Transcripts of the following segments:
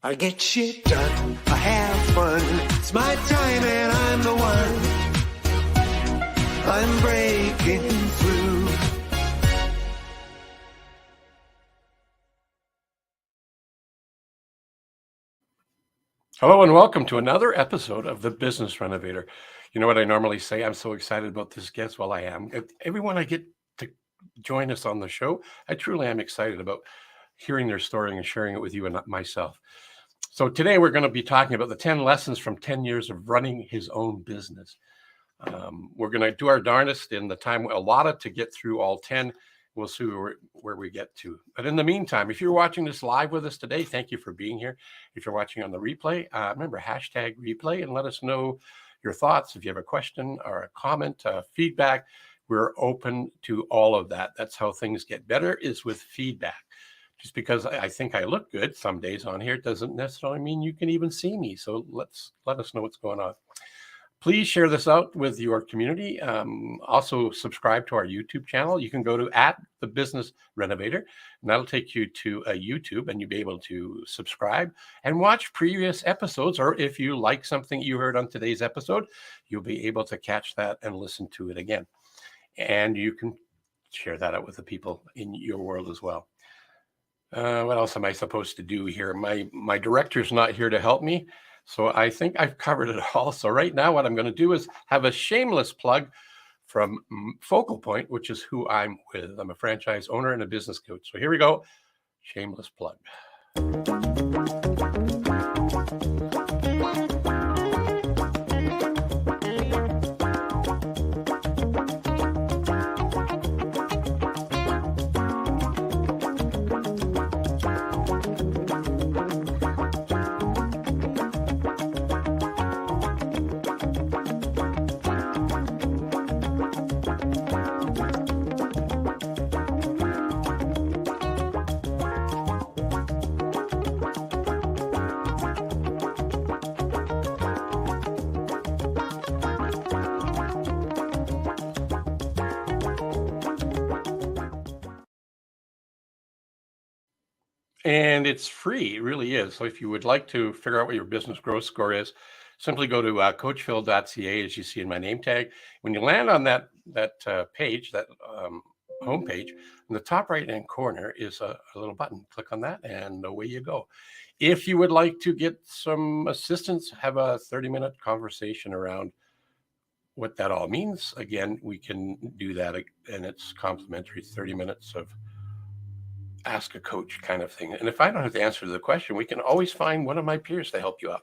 I get shit done, I have fun. It's my time and I'm the one. I'm breaking through. Hello and welcome to another episode of the Business Renovator. You know what I normally say? I'm so excited about this guest. Well, I am. Everyone I get to join us on the show, I truly am excited about hearing their story and sharing it with you and myself. So today we're going to be talking about the 10 lessons from 10 years of running his own business. We're going to do our darndest in the time allotted to get through all 10. We'll see where we get to. But in the meantime, if you're watching this live with us today, thank you for being here. If you're watching on the replay, remember hashtag replay and let us know your thoughts. If you have a question or a comment, feedback, we're open to all of that. That's how things get better, is with feedback. Just because I think I look good some days on here doesn't necessarily mean you can even see me. So let us know what's going on. Please share this out with your community. Also subscribe to our YouTube channel. You can go to @the Business Renovator, and that'll take you to YouTube, and you'll be able to subscribe and watch previous episodes. Or if you like something you heard on today's episode, you'll be able to catch that and listen to it again. And you can share that out with the people in your world as well. What else am I supposed to do here? My director's not here to help me, so I think I've covered it all. So right now what I'm going to do is have a shameless plug from Focal Point, which is who I'm with. I'm a franchise owner and a business coach. So here we go. Shameless plug. And it's free, it really is. So if you would like to figure out what your business growth score is, simply go to coachphil.ca, as you see in my name tag. When you land on that page, that homepage, in the top right-hand corner is a little button. Click on that, and away you go. If you would like to get some assistance, have a 30-minute conversation around what that all means, again, we can do that, and it's complimentary, 30 minutes of ask a coach kind of thing. And if I don't have the answer to the question, we can always find one of my peers to help you out.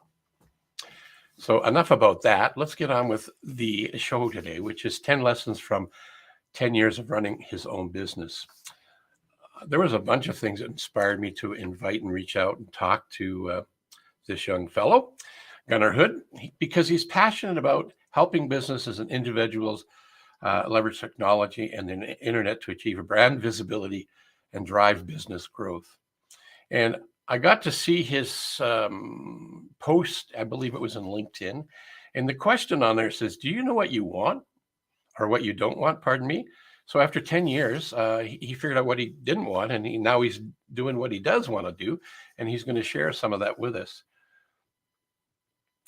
So enough about that. Let's get on with the show today, which is 10 lessons from 10 years of running his own business. There was a bunch of things that inspired me to invite and reach out and talk to this young fellow, Gunnar Hood, because he's passionate about helping businesses and individuals leverage technology and the internet to achieve a brand visibility and drive business growth. And I got to see his post, I believe it was in LinkedIn. And the question on there says, do you know what you want or what you don't want? Pardon me. So after 10 years, he figured out what he didn't want, and now he's doing what he does want to do. And he's going to share some of that with us.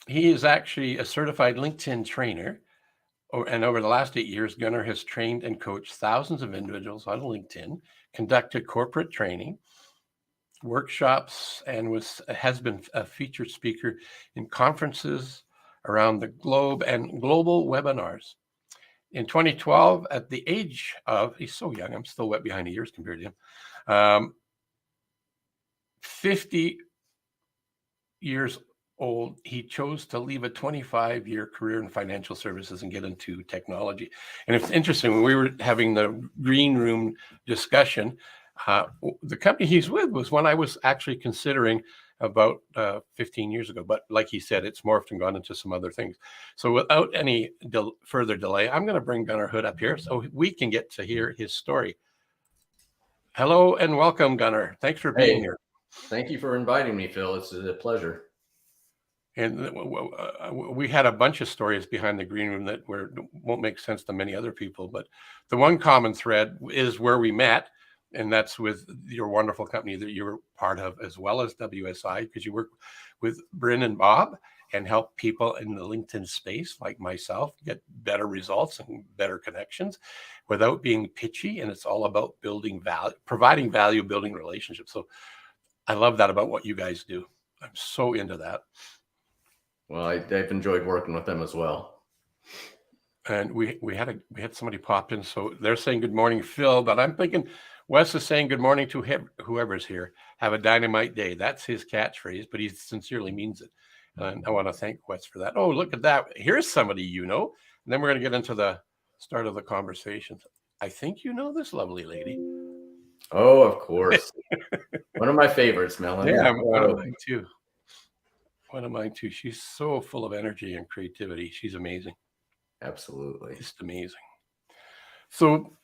He is actually a certified LinkedIn trainer. And over the last 8 years, Gunnar has trained and coached thousands of individuals on LinkedIn, conducted corporate training, workshops, and has been a featured speaker in conferences around the globe and global webinars. In 2012, at the age of, he's so young, I'm still wet behind the ears compared to him, 50 years old, he chose to leave a 25-year career in financial services and get into technology. And it's interesting, when we were having the green room discussion, the company he's with was one I was actually considering about 15 years ago. But like he said, it's morphed and gone into some other things. So without any further delay, I'm going to bring Gunnar Hood up here so we can get to hear his story. Hello and welcome, Gunnar. Thanks for being here. Thank you for inviting me, Phil. It's a pleasure. And we had a bunch of stories behind the green room that won't make sense to many other people. But the one common thread is where we met And that's with your wonderful company that you're part of, as well as WSI, because you work with Bryn and Bob and help people in the LinkedIn space like myself get better results and better connections without being pitchy. And it's all about building value, providing value, building relationships. So I love that about what you guys do. I'm so into that. Well, I've enjoyed working with them as well. And we had somebody pop in, so they're saying good morning, Phil. But I'm thinking Wes is saying good morning to whoever's here. Have a dynamite day. That's his catchphrase, but he sincerely means it. And I want to thank Wes for that. Oh, look at that! Here's somebody you know. And then we're going to get into the start of the conversation. I think you know this lovely lady. Oh, of course. One of my favorites, Melanie. Yeah, one of mine too. One of mine too. She's so full of energy and creativity. She's amazing. Absolutely. Just amazing. So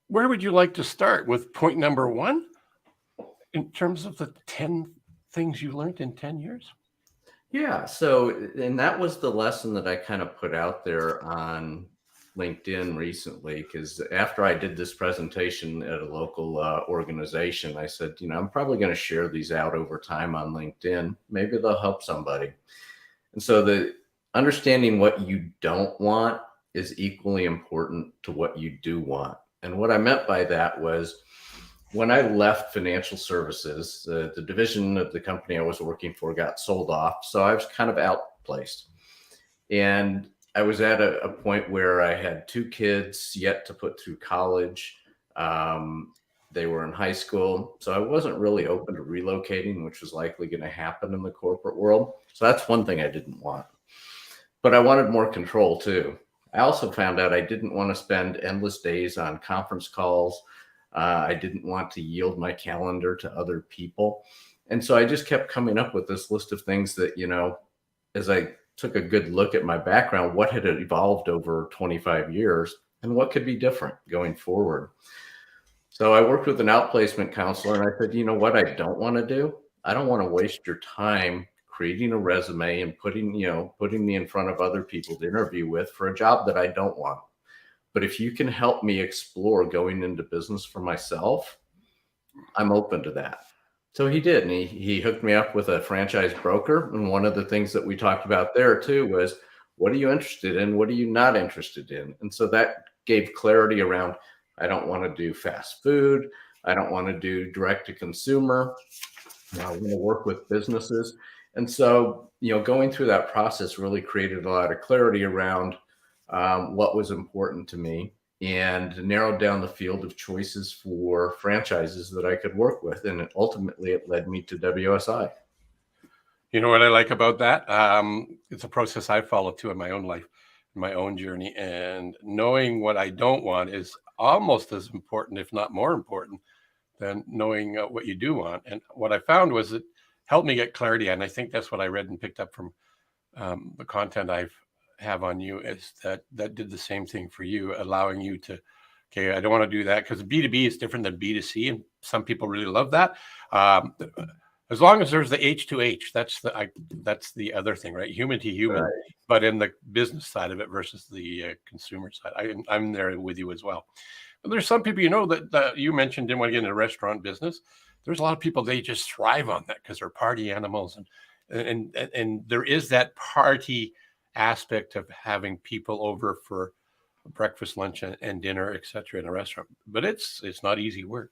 where would you like to start with point number one in terms of the 10 things you learned in 10 years? Yeah. So, and that was the lesson that I kind of put out there on LinkedIn recently, because after I did this presentation at a local organization, I said, I'm probably going to share these out over time on LinkedIn. Maybe they'll help somebody. And so the understanding what you don't want is equally important to what you do want. And what I meant by that was when I left financial services, the division of the company I was working for got sold off. So I was kind of outplaced. And I was at a point where I had 2 kids yet to put through college. They were in high school. So I wasn't really open to relocating, which was likely going to happen in the corporate world. So that's one thing I didn't want. But I wanted more control too. I also found out I didn't want to spend endless days on conference calls. I didn't want to yield my calendar to other people. And so I just kept coming up with this list of things that, as I took a good look at my background, what had evolved over 25 years and what could be different going forward. So I worked with an outplacement counselor and I said, what I don't want to do? I don't want to waste your time creating a resume and putting me in front of other people to interview with for a job that I don't want. But if you can help me explore going into business for myself, I'm open to that. So he did. And he hooked me up with a franchise broker. And one of the things that we talked about there too was, what are you interested in? What are you not interested in? And so that gave clarity around, I don't want to do fast food. I don't want to do direct to consumer. I want to work with businesses. And so, going through that process really created a lot of clarity around what was important to me and narrowed down the field of choices for franchises that I could work with. And ultimately, it led me to WSI. You know what I like about that? It's a process I follow too in my own life, in my own journey. And knowing what I don't want is almost as important, if not more important, than knowing what you do want. And what I found was it helped me get clarity. And I think that's what I read and picked up from the content I have on you, is that did the same thing for you, allowing you to, okay, I don't want to do that, because B2B is different than B2C. And some people really love that. As long as there's the H2H, that's the other thing, right? Human to human, right. But in the business side of it versus the consumer side, I'm there with you as well. But there's some people, that you mentioned didn't want to get into the restaurant business. There's a lot of people, they just thrive on that because they're party animals, and there is that party aspect of having people over for breakfast, lunch, and dinner, etc. in a restaurant. But it's not easy work.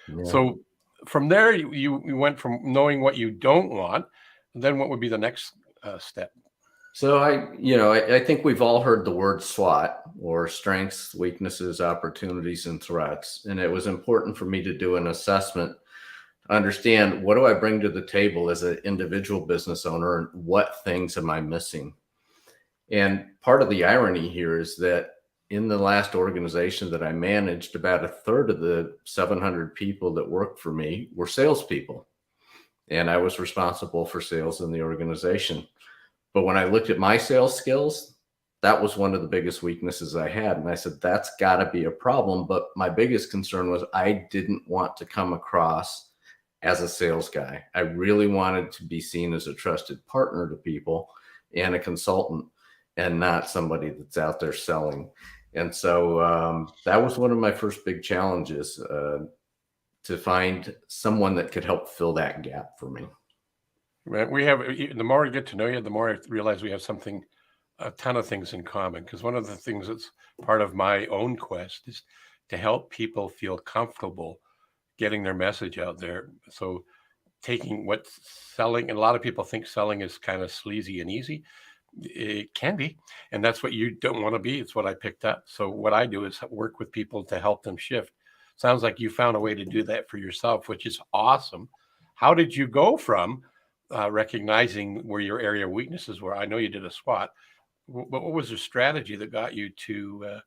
Yeah. So from there, you went from knowing what you don't want, and then what would be the next step? So I think we've all heard the word SWOT, or strengths, weaknesses, opportunities, and threats. And it was important for me to do an assessment, understand what do I bring to the table as an individual business owner, and what things am I missing? And part of the irony here is that in the last organization that I managed, about a third of the 700 people that worked for me were salespeople. And I was responsible for sales in the organization. But when I looked at my sales skills, that was one of the biggest weaknesses I had. And I said, that's got to be a problem. But my biggest concern was I didn't want to come across as a sales guy. I really wanted to be seen as a trusted partner to people and a consultant, and not somebody that's out there selling. And so that was one of my first big challenges. to find someone that could help fill that gap for me. Man, the more I get to know you, the more I realize we have a ton of things in common. Because one of the things that's part of my own quest is to help people feel comfortable getting their message out there. So taking what's selling, and a lot of people think selling is kind of sleazy and easy. It can be, and that's what you don't want to be. It's what I picked up. So what I do is work with people to help them shift. Sounds like you found a way to do that for yourself, which is awesome. How did you go from recognizing where your area of weaknesses were? I know you did a SWOT, but what was the strategy that got you to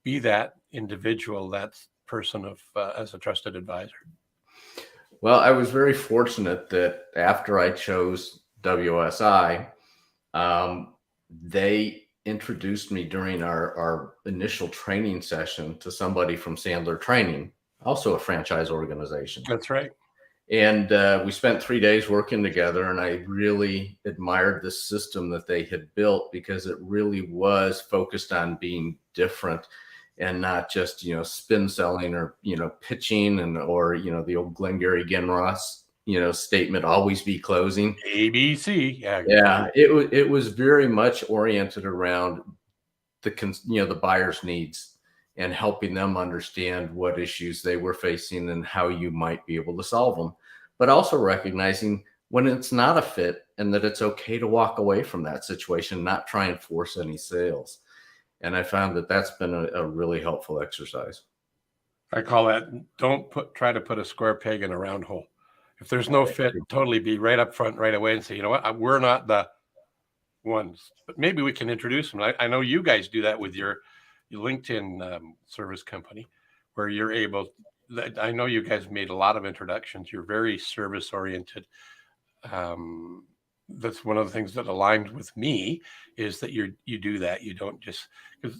be that individual, that person of as a trusted advisor? Well, I was very fortunate that after I chose WSI, they introduced me during our initial training session to somebody from Sandler Training, also a franchise organization. That's right. And we spent 3 days working together, and I really admired the system that they had built, because it really was focused on being different and not just, spin selling or, pitching or, the old Glengarry Glen Ross, statement, always be closing. ABC. Yeah. It was very much oriented around the buyer's needs and helping them understand what issues they were facing and how you might be able to solve them, but also recognizing when it's not a fit and that it's okay to walk away from that situation, not try and force any sales. And I found that that's been a really helpful exercise. I call that, don't try to put a square peg in a round hole. If there's no fit, totally be right up front right away and say, you know what, we're not the ones, but maybe we can introduce them. I know you guys do that with your LinkedIn service company, where you're able, I know you guys made a lot of introductions. You're very service oriented. That's one of the things that aligned with me, is that you do that. You don't just, because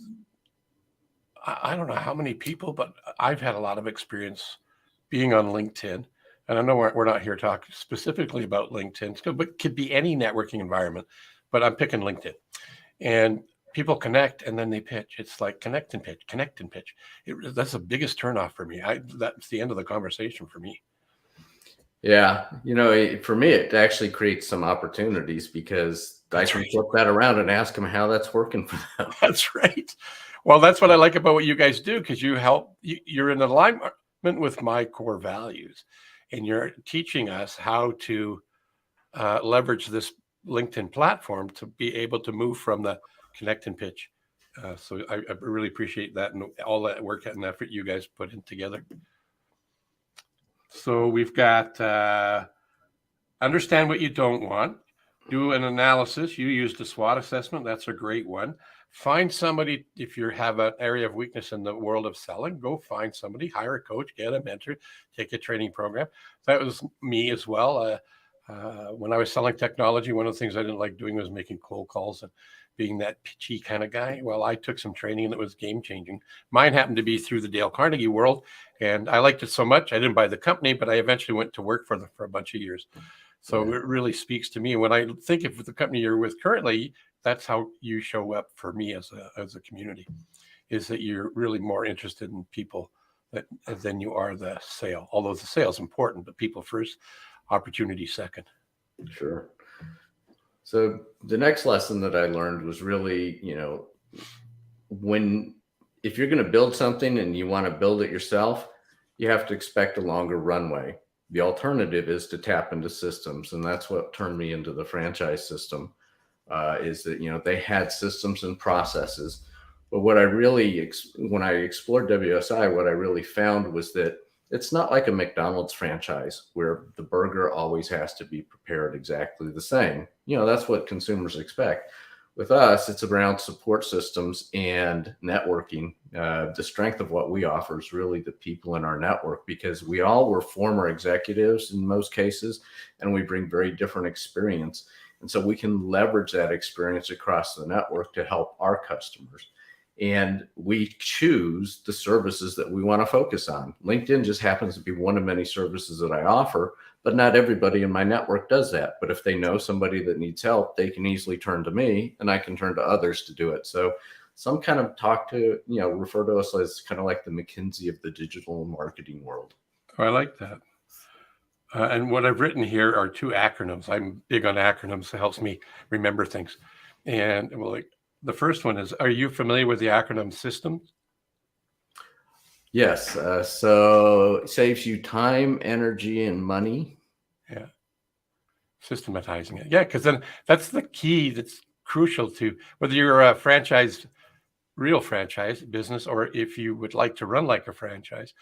I don't know how many people, but I've had a lot of experience being on LinkedIn. And I know we're not here talking specifically about LinkedIn, but it could be any networking environment, but I'm picking LinkedIn. And people connect and then they pitch. It's like connect and pitch, connect and pitch. That's the biggest turnoff for me. That's the end of the conversation for me. Yeah. For me, it actually creates some opportunities, because I can flip that around and ask them how that's working for them. That's right. Well, that's what I like about what you guys do, because you're in alignment with my core values, and you're teaching us how to leverage this LinkedIn platform to be able to move from the connect and pitch. So I really appreciate that, and all that work and effort you guys put in together. So we've got understand what you don't want, do an analysis. You used a SWOT assessment. That's a great one. Find somebody. If you have an area of weakness in the world of selling, go find somebody, hire a coach, get a mentor, take a training program. That was me as well. When I was selling technology, one of the things I didn't like doing was making cold calls and being that pitchy kind of guy. Well, I took some training that was game changing. Mine happened to be through the Dale Carnegie world, and I liked it so much. I didn't buy the company, but I eventually went to work for them for a bunch of years. So it really speaks to me. When I think of the company you're with currently, that's how you show up for me as a community, is that you're really more interested in people than you are the sale. Although the sale is important, but people first, opportunity second. Sure. So the next lesson that I learned was really, if you're going to build something and you want to build it yourself, you have to expect a longer runway. The alternative is to tap into systems. And that's what turned me into the franchise system, is that, they had systems and processes. But what I really, when I explored WSI, what I really found was that it's not like a McDonald's franchise where the burger always has to be prepared exactly the same. That's what consumers expect. With us, it's around support systems and networking. The strength of what we offer is really the people in our network, because we all were former executives in most cases, and we bring very different experience. And so we can leverage that experience across the network to help our customers. And we choose the services that we want to focus on. LinkedIn just happens to be one of many services that I offer, but not everybody in my network does that. But if they know somebody that needs help, they can easily turn to me, and I can turn to others to do it. So some kind of refer to us as kind of like the McKinsey of the digital marketing world. Oh, I like that. And what I've written here are two acronyms. I'm big on acronyms. It helps me remember things. And well, like the first one is, are you familiar with the acronym SYSTEM? Yes. So it saves you time, energy, and money. Yeah. Systematizing it. Yeah, because then that's the key that's crucial to whether you're a real franchise business, or if you would like to run like a franchise.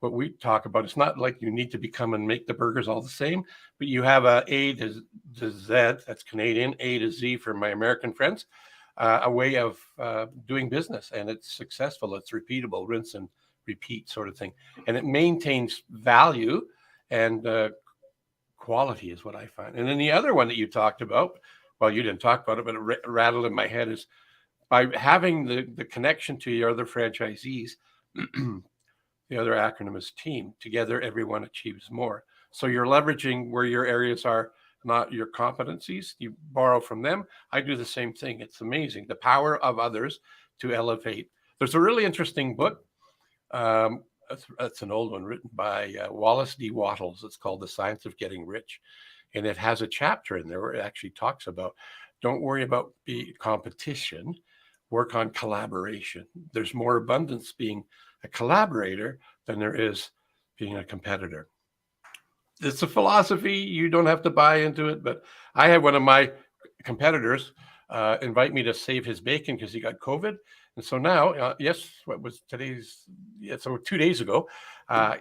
What we talk about, it's not like you need to become and make the burgers all the same, but you have A to Z, that's Canadian, A to Z for my American friends, a way of doing business, and it's successful, it's repeatable, rinse and repeat sort of thing, and it maintains value and quality is what I find. And then the other one that you talked about, well, you didn't talk about it, but it rattled in my head, is by having the connection to your other franchisees. The other acronym is TEAM. Together, everyone achieves more. So you're leveraging where your areas are, not your competencies. You borrow from them. I do the same thing. It's amazing. The power of others to elevate. There's a really interesting book. That's an old one written by Wallace D. Wattles. It's called The Science of Getting Rich. And it has a chapter in there where it actually talks about, don't worry about the competition, work on collaboration. There's more abundance being a collaborator than there is being a competitor. It's a philosophy. You don't have to buy into it, but I had one of my competitors invite me to save his bacon because he got COVID. And so now, what was today's? Yeah, so 2 days ago,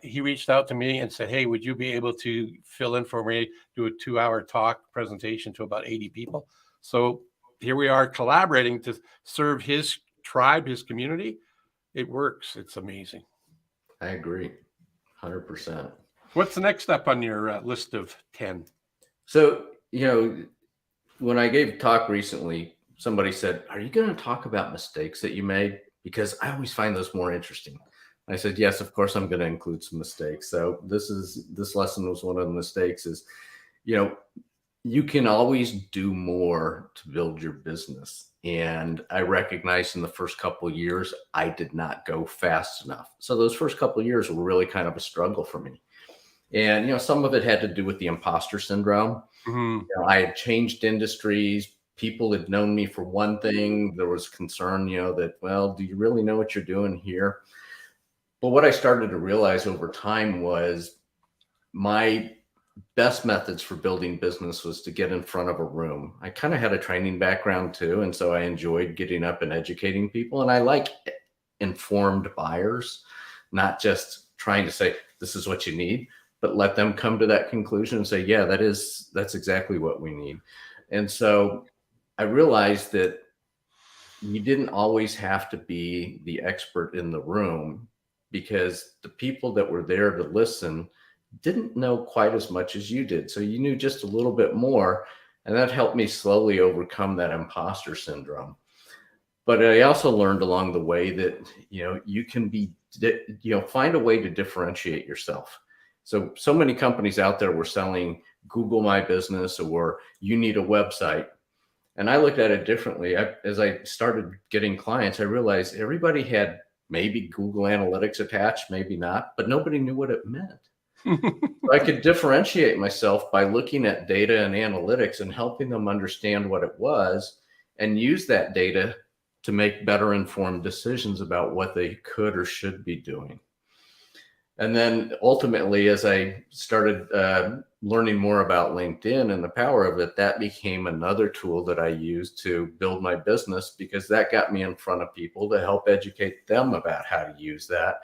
he reached out to me and said, hey, would you be able to fill in for me, do a 2-hour talk presentation to about 80 people? So here we are collaborating to serve his tribe, his community. It works. It's amazing. I agree. 100%. What's the next step on your list of 10? So, when I gave a talk recently, somebody said, are you going to talk about mistakes that you made? Because I always find those more interesting. I said, yes, of course, I'm going to include some mistakes. So this lesson was one of the mistakes is, you can always do more to build your business. And I recognized in the first couple of years, I did not go fast enough. So those first couple of years were really kind of a struggle for me. And, some of it had to do with the imposter syndrome. Mm-hmm. I had changed industries. People had known me for one thing. There was concern, that, well, do you really know what you're doing here? But what I started to realize over time was my best methods for building business was to get in front of a room. I kind of had a training background too. And so I enjoyed getting up and educating people. And I like informed buyers, not just trying to say, this is what you need, but let them come to that conclusion and say, yeah, that's exactly what we need. And so I realized that you didn't always have to be the expert in the room, because the people that were there to listen didn't know quite as much as you did. So you knew just a little bit more. And that helped me slowly overcome that imposter syndrome. But I also learned along the way that, you can find a way to differentiate yourself. So many companies out there were selling Google My Business or you need a website. And I looked at it differently. As I started getting clients, I realized everybody had maybe Google Analytics attached, maybe not, but nobody knew what it meant. So I could differentiate myself by looking at data and analytics and helping them understand what it was and use that data to make better informed decisions about what they could or should be doing. And then ultimately, as I started learning more about LinkedIn and the power of it, that became another tool that I used to build my business, because that got me in front of people to help educate them about how to use that.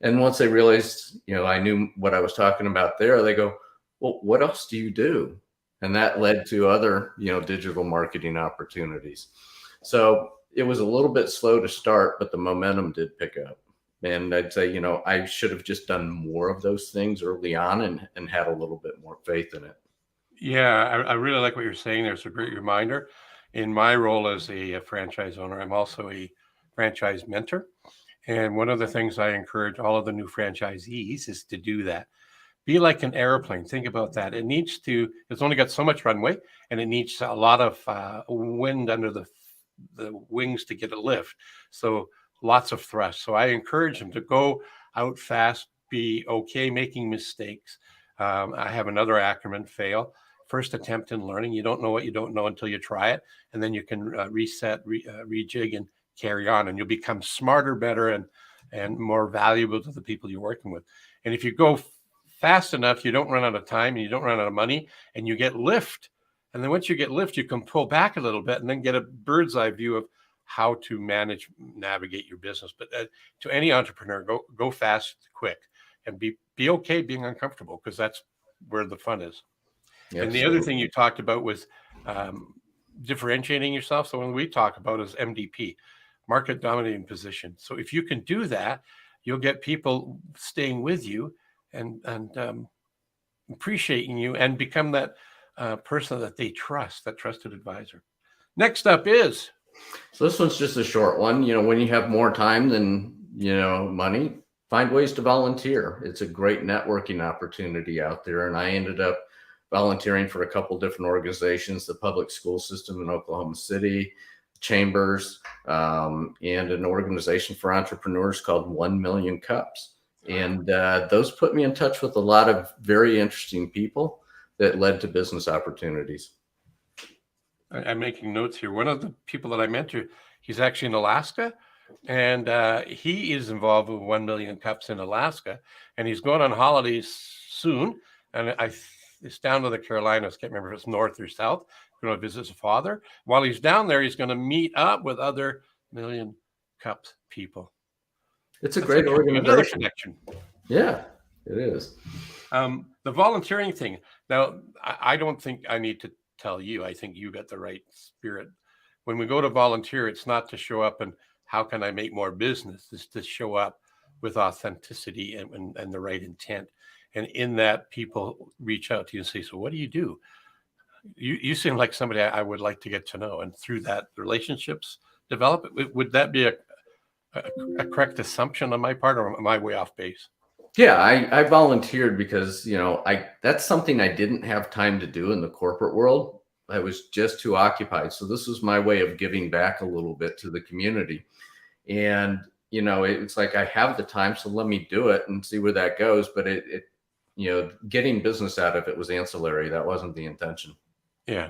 And once they realized, I knew what I was talking about there, they go, well, what else do you do? And that led to other, digital marketing opportunities. So it was a little bit slow to start, but the momentum did pick up. And I'd say, I should have just done more of those things early on and had a little bit more faith in it. Yeah, I really like what you're saying. There's a great reminder. In my role as a franchise owner, I'm also a franchise mentor. And one of the things I encourage all of the new franchisees is to do that. Be like an airplane. Think about that. It's only got so much runway, and it needs a lot of wind under the wings to get a lift. So lots of thrust. So I encourage them to go out fast, be okay making mistakes. I have another acronym, FAIL. First attempt in learning. You don't know what you don't know until you try it. And then you can reset, rejig, and carry on. And you'll become smarter, better, and more valuable to the people you're working with. And if you go fast enough, you don't run out of time and you don't run out of money, and you get lift. And then once you get lift, you can pull back a little bit and then get a bird's eye view of how to navigate your business. But to any entrepreneur, go fast, quick, and be okay being uncomfortable, because that's where the fun is. Absolutely. And the other thing you talked about was differentiating yourself. So when we talk about is MDP, market dominating position. So if you can do that, you'll get people staying with you and appreciating you, and become that person that they trust, that trusted advisor. Next up is. So this one's just a short one. When you have more time than, money, find ways to volunteer. It's a great networking opportunity out there. And I ended up volunteering for a couple different organizations, the public school system in Oklahoma City, chambers, and an organization for entrepreneurs called 1 Million Cups. And those put me in touch with a lot of very interesting people that led to business opportunities. I'm making notes here. One of the people that I mentor, he's actually in Alaska, and he is involved with 1 Million Cups in Alaska, and he's going on holidays soon. And it's down to the Carolinas. Can't remember if it's north or south. Going to visit his father. While he's down there, he's going to meet up with other Million Cups people. It's a great organization. Another connection. Yeah, it is. The volunteering thing. Now, I don't think I need to tell you. I think you got the right spirit. When we go to volunteer, it's not to show up and how can I make more business? It's to show up with authenticity and the right intent. And in that, people reach out to you and say, so what do you do? You seem like somebody I would like to get to know. And through that, relationships develop. Would that be a correct assumption on my part, or am I way off base? Yeah, I volunteered because, that's something I didn't have time to do in the corporate world. I was just too occupied. So this was my way of giving back a little bit to the community. And, it's like I have the time, so let me do it and see where that goes. But it getting business out of it was ancillary. That wasn't the intention. Yeah.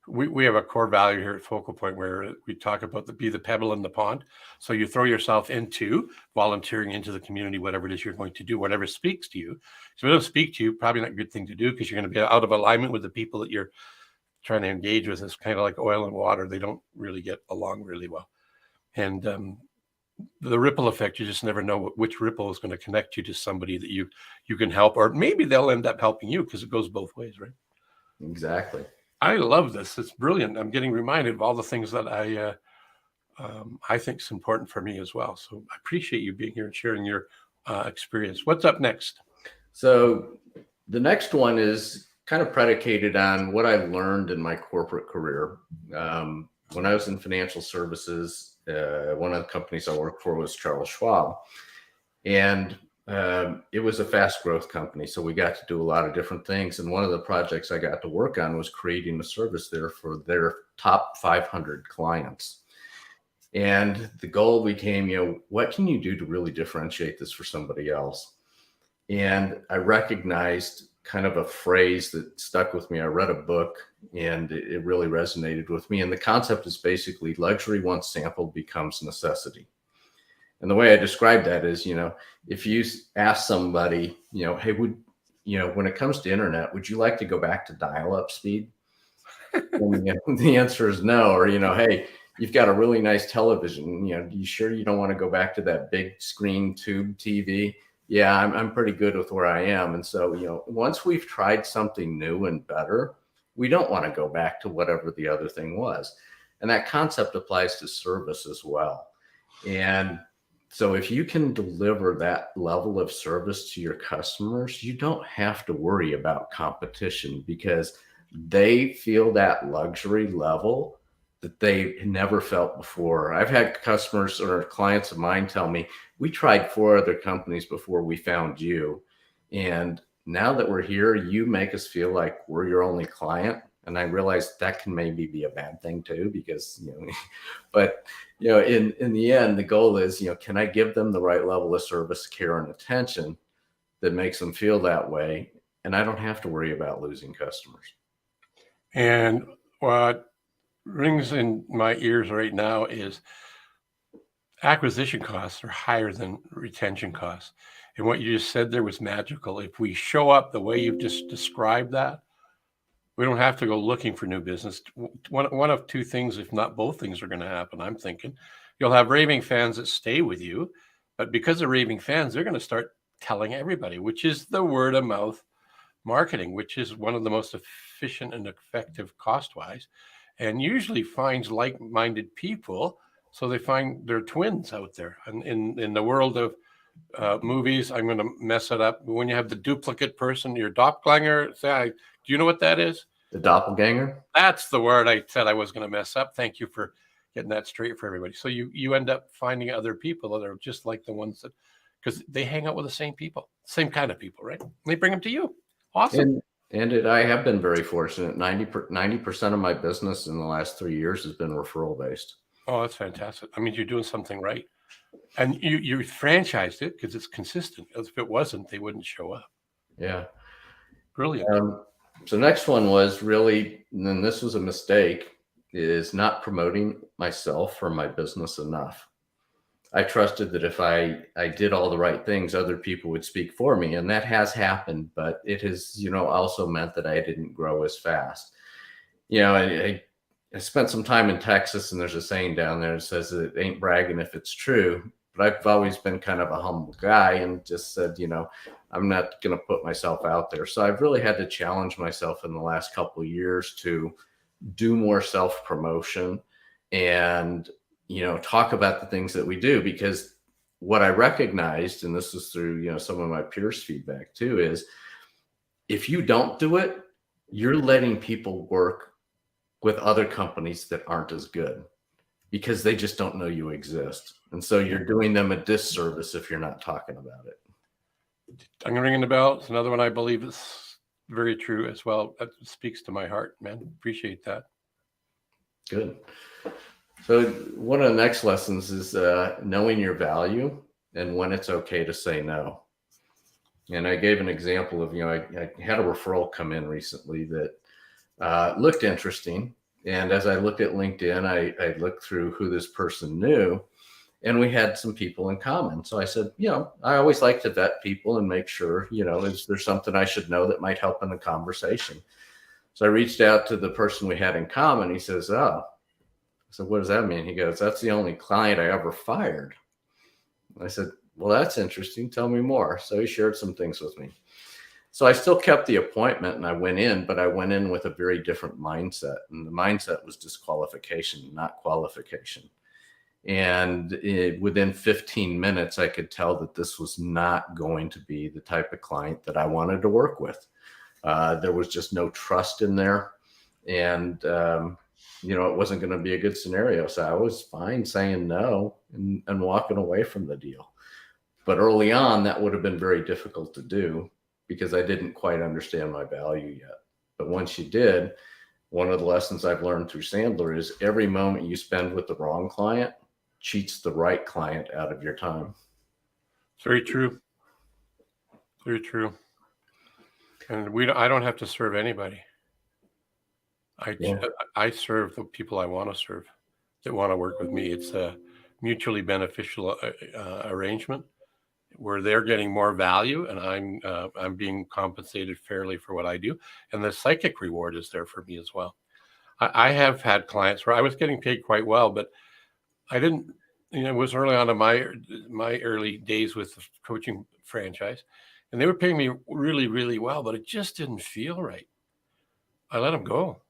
We have a core value here at Focal Point where we talk about be the pebble in the pond. So you throw yourself into volunteering into the community, whatever it is you're going to do, whatever speaks to you. So if it doesn't speak to you, probably not a good thing to do, because you're going to be out of alignment with the people that you're trying to engage with. It's kind of like oil and water. They don't really get along really well. And the ripple effect, you just never know which ripple is going to connect you to somebody that you can help, or maybe they'll end up helping you, because it goes both ways, right? Exactly. I love this. It's brilliant. I'm getting reminded of all the things that I think is important for me as well. So I appreciate you being here and sharing your experience. What's up next? So the next one is kind of predicated on what I learned in my corporate career. When I was in financial services, one of the companies I worked for was Charles Schwab. And it was a fast growth company. So we got to do a lot of different things. And one of the projects I got to work on was creating a service there for their top 500 clients. And the goal became, what can you do to really differentiate this for somebody else? And I recognized kind of a phrase that stuck with me. I read a book and it really resonated with me. And the concept is basically luxury once sampled becomes necessity. And the way I describe that is, if you ask somebody, hey, when it comes to internet, would you like to go back to dial-up speed? And the answer is no. Or, hey, you've got a really nice television. You sure you don't want to go back to that big screen tube TV? Yeah, I'm pretty good with where I am. And so, once we've tried something new and better, we don't want to go back to whatever the other thing was. And that concept applies to service as well. And so if you can deliver that level of service to your customers, you don't have to worry about competition, because they feel that luxury level that they never felt before. I've had customers or clients of mine tell me, we tried 4 other companies before we found you. And now that we're here, you make us feel like we're your only client. And I realize that can maybe be a bad thing too, because, but, in the end, the goal is, can I give them the right level of service, care, and attention that makes them feel that way. And I don't have to worry about losing customers. And what rings in my ears right now is acquisition costs are higher than retention costs. And what you just said there was magical. If we show up the way you've just described that, we don't have to go looking for new business. One of two things, if not both things, are going to happen. I'm thinking you'll have raving fans that stay with you, but because of raving fans, they're going to start telling everybody, which is the word of mouth marketing, which is one of the most efficient and effective cost-wise, and usually finds like-minded people. So they find their twins out there. And in the world of movies, I'm going to mess it up. When you have the duplicate person, your doppelganger, do you know what that is? The doppelganger? That's the word I said I was going to mess up. Thank you for getting that straight for everybody. So you end up finding other people that are just like the ones that, because they hang out with the same people, same kind of people, right? And they bring them to you. Awesome. I have been very fortunate. 90% of my business in the last 3 years has been referral based. Oh, that's fantastic. I mean, you're doing something right. And you franchised it because it's consistent. If it wasn't, they wouldn't show up. Yeah. Brilliant. So next one was really, and this was a mistake, is not promoting myself or my business enough. I trusted that if I did all the right things, other people would speak for me. And that has happened, but it has, also meant that I didn't grow as fast. I spent some time in Texas, and there's a saying down there that says it ain't bragging if it's true. But I've always been kind of a humble guy and just said, I'm not going to put myself out there. So I've really had to challenge myself in the last couple of years to do more self-promotion and, talk about the things that we do, because what I recognized, and this is through, some of my peers' feedback too, is if you don't do it, you're letting people work with other companies that aren't as good because they just don't know you exist. And so you're doing them a disservice if you're not talking about it. I'm going to ring the bell. It's another one I believe is very true as well. That speaks to my heart, man. Appreciate that. Good. So one of the next lessons is knowing your value and when it's okay to say no. And I gave an example of, I had a referral come in recently that looked interesting. And as I looked at LinkedIn, I looked through who this person knew, and we had some people in common. So I said, I always like to vet people and make sure, is there something I should know that might help in the conversation? So I reached out to the person we had in common. He says, oh. I said, what does that mean? He goes, that's the only client I ever fired. I said, well, that's interesting. Tell me more. So he shared some things with me. So I still kept the appointment and I went in, but I went in with a very different mindset. And the mindset was disqualification, not qualification. And within 15 minutes, I could tell that this was not going to be the type of client that I wanted to work with. There was just no trust in there. And, it wasn't going to be a good scenario. So I was fine saying no and walking away from the deal. But early on, that would have been very difficult to do because I didn't quite understand my value yet. But once you did, one of the lessons I've learned through Sandler is every moment you spend with the wrong client cheats the right client out of your time. Very true. Very true. And I don't have to serve anybody. I serve the people I want to serve that want to work with me. It's a mutually beneficial arrangement where they're getting more value and I'm being compensated fairly for what I do. And the psychic reward is there for me as well. I have had clients where I was getting paid quite well, but I didn't, it was early on in my early days with the coaching franchise, and they were paying me really, really well, but it just didn't feel right. I let them go.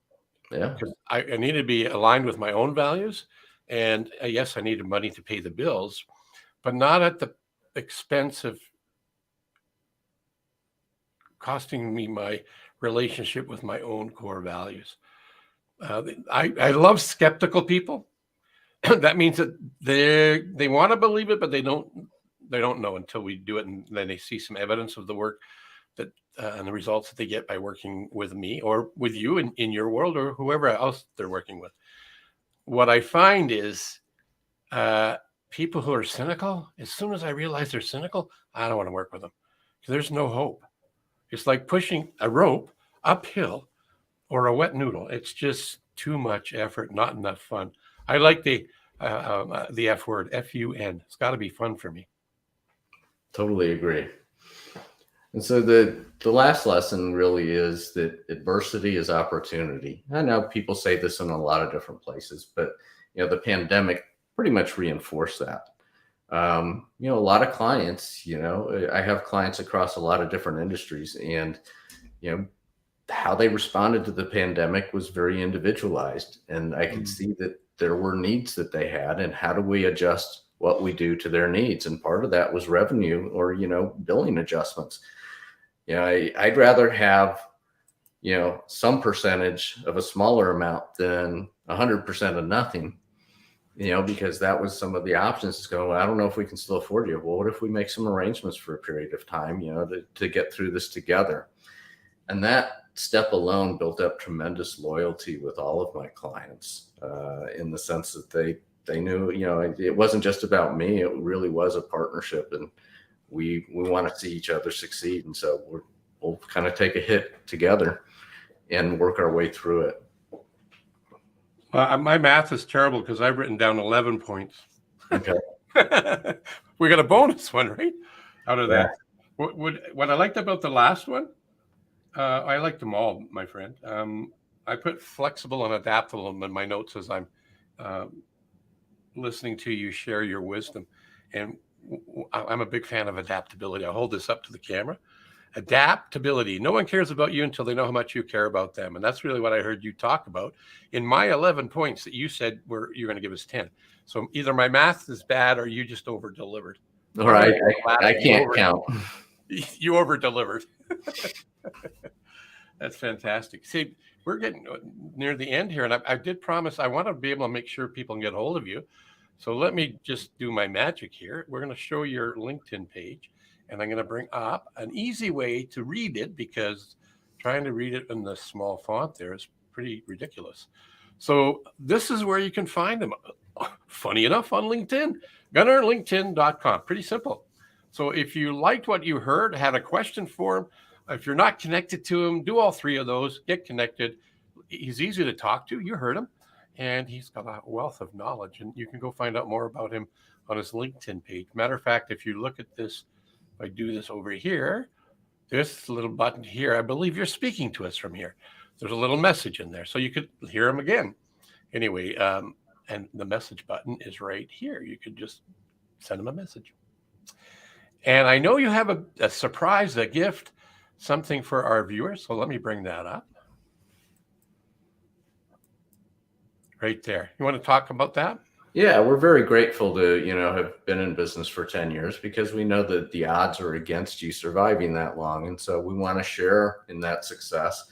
Yeah. Because I needed to be aligned with my own values. And yes, I needed money to pay the bills, but not at the expense of costing me my relationship with my own core values. I love skeptical people. That means that they want to believe it, but they don't know until we do it, and then they see some evidence of the work that and the results that they get by working with me or with you in your world or whoever else they're working with. What I find is people who are cynical, as soon as I realize they're cynical, I don't want to work with them there's no hope. It's like pushing a rope uphill or a wet noodle. It's just too much effort, not enough fun. I like the F word, FUN. It's got to be fun for me. Totally agree. And so the last lesson really is that adversity is opportunity. I know people say this in a lot of different places, but the pandemic pretty much reinforced that. A lot of clients, I have clients across a lot of different industries, and how they responded to the pandemic was very individualized, and I could see that there were needs that they had, and how do we adjust what we do to their needs? And part of that was revenue or billing adjustments. I'd rather have some percentage of a smaller amount than 100% of nothing, because that was some of the options. Is going, well, I don't know if we can still afford you. Well, what if we make some arrangements for a period of time, to get through this together? And that step alone built up tremendous loyalty with all of my clients, in the sense that they knew, it wasn't just about me. It really was a partnership, and we want to see each other succeed. And so we'll kind of take a hit together and work our way through it. My math is terrible because I've written down 11 points. Okay. We got a bonus one, right? Out of Yeah. that. What I liked about the last one, I liked them all, my friend. I put flexible and adaptable in my notes as I'm listening to you share your wisdom. And I'm a big fan of adaptability. I'll hold this up to the camera. Adaptability. No one cares about you until they know how much you care about them. And that's really what I heard you talk about in my 11 points that you said you're going to give us 10. So either my math is bad or you just over delivered. All right. I can't count. You over delivered. That's fantastic. See, we're getting near the end here, and I did promise I want to be able to make sure people can get hold of you. So let me just do my magic here. We're going to show your LinkedIn page, and I'm going to bring up an easy way to read it, because trying to read it in the small font there is pretty ridiculous. So this is where you can find them. Funny enough, on LinkedIn, GunnarLinkedIn.com. Pretty simple. So if you liked what you heard, had a question for him, if you're not connected to him, do all three of those, get connected. He's easy to talk to. You heard him. And he's got a wealth of knowledge. And you can go find out more about him on his LinkedIn page. Matter of fact, if you look at this, if I do this over here, this little button here, I believe you're speaking to us from here. There's a little message in there, so you could hear him again. Anyway, and the message button is right here. You could just send him a message. And I know you have a surprise, a gift, something for our viewers. So let me bring that up. Right there. You want to talk about that? Yeah, we're very grateful to, have been in business for 10 years, because we know that the odds are against you surviving that long. And so we want to share in that success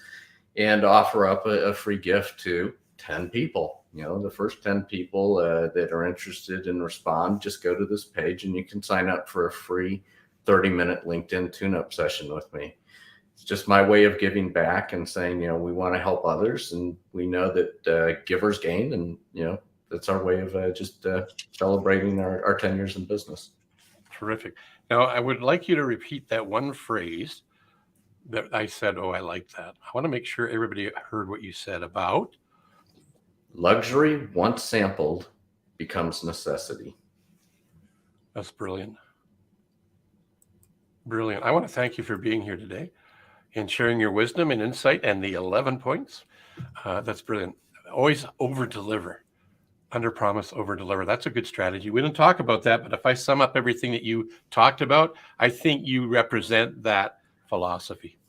and offer up a free gift to 10 people. The first 10 people that are interested and respond, just go to this page and you can sign up for a free 30-minute LinkedIn tune-up session with me. It's just my way of giving back and saying, we want to help others, and we know that givers gain, and, that's our way of just celebrating our 10 years in business. Terrific. Now, I would like you to repeat that one phrase that I said, oh, I like that. I want to make sure everybody heard what you said about luxury once sampled becomes necessity. That's brilliant. Brilliant. I want to thank you for being here today and sharing your wisdom and insight and the 11 points. That's brilliant. Always over-deliver. Under promise, over deliver. That's a good strategy. We didn't talk about that, but if I sum up everything that you talked about, I think you represent that philosophy.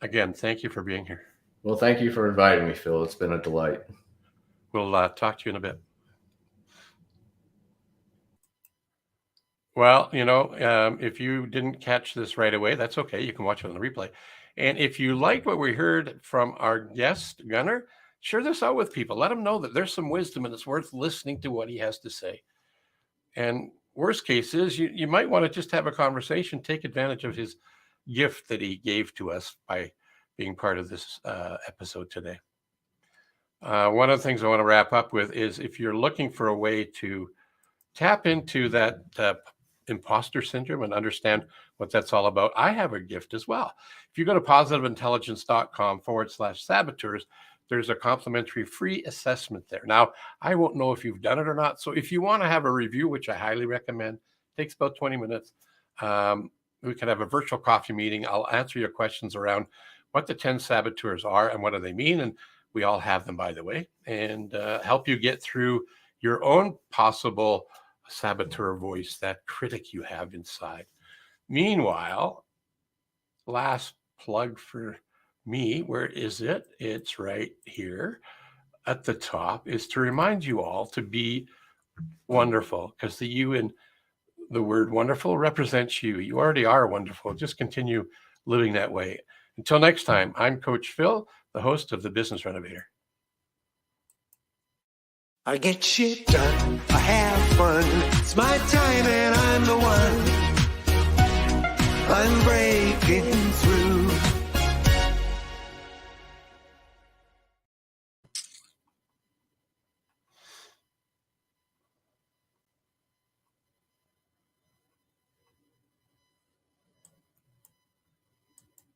Again, thank you for being here. Well, thank you for inviting me, Phil. It's been a delight. We'll talk to you in a bit. Well, if you didn't catch this right away, that's okay. You can watch it on the replay. And if you liked what we heard from our guest, Gunnar, share this out with people. Let them know that there's some wisdom and it's worth listening to what he has to say. And worst case is you might want to just have a conversation, take advantage of his gift that he gave to us by being part of this episode today. One of the things I want to wrap up with is, if you're looking for a way to tap into that imposter syndrome and understand what that's all about, I have a gift as well. If you go to positiveintelligence.com/saboteurs, there's a complimentary free assessment there. Now, I won't know if you've done it or not. So if you want to have a review, which I highly recommend, takes about 20 minutes. We can have a virtual coffee meeting. I'll answer your questions around what the 10 saboteurs are and what do they mean. And we all have them, by the way, and help you get through your own possible saboteur voice, that critic you have inside. Meanwhile, last plug for me, where is it? It's right here at the top, is to remind you all to be wonderful, because the you in the word wonderful represents you. You already are wonderful. Just continue living that way. Until next time, I'm Coach Phil, the host of the Business Renovator. I get shit done, I have fun, it's my time and I'm the one. I'm breaking through.